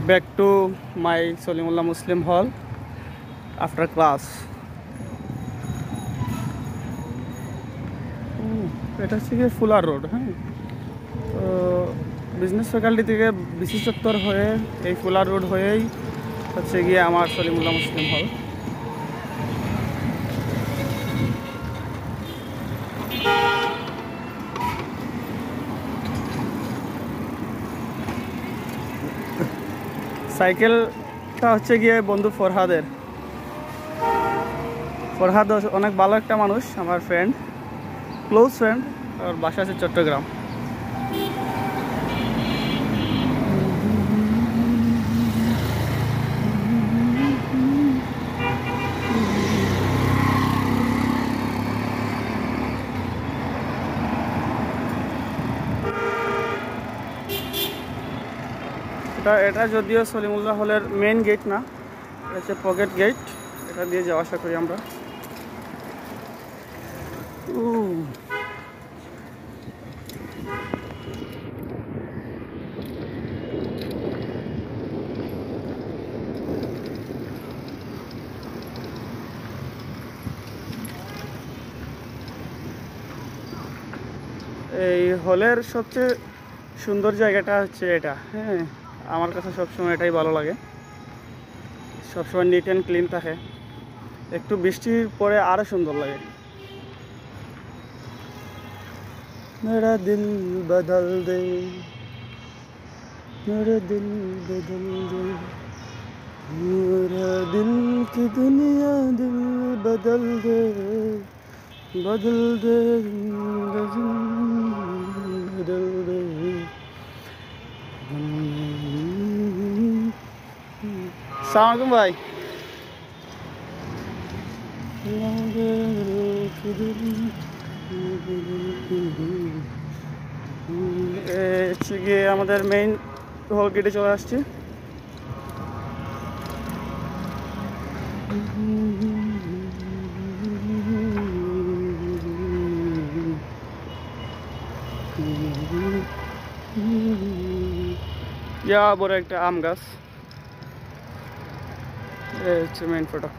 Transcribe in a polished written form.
back to my Salimullah Muslim Hall after class. এটা হচ্ছে গিয়ে ফুলার রোড। হ্যাঁ, তো বিজনেস ফ্যাকাল্টি থেকে বিসি চত্বর হয়ে এই ফুলার রোড হয়েই হচ্ছে গিয়ে আমার সলিমুল্লাহ মুসলিম হল। সাইকেলটা হচ্ছে গিয়ে বন্ধু ফরহাদের। ফরহাদ অনেক ভালো একটা মানুষ, আমার ফ্রেন্ড, ক্লোজ ফ্রেন্ড। আর বাসা আছে চট্টগ্রাম। এটা যদিও সলিমুল্লাহ হলের মেইন গেট না, এটা হচ্ছে পকেট গেট। এটা দিয়ে যাওয়া আসা করি আমরা। এই হলের সবচেয়ে সুন্দর জায়গাটা হচ্ছে এটা। হ্যাঁ, আমার কাছে সবসময় এটাই ভালো লাগে। সবসময় নিট অ্যান্ড ক্লিন থাকে। একটু বৃষ্টির পরে আরও সুন্দর লাগে। মেরা দিল বদল দে, মেরা দিল বদল দে, मेरा दिल की दुनिया दिल बदल दे, बदल दे, बदल दे। अस्सलाम वालेकुम भाई। আমাদের মেইন হল গেটে চলে আসছি। বড় একটা আম গাছ, এই হচ্ছে মেইন ফটো।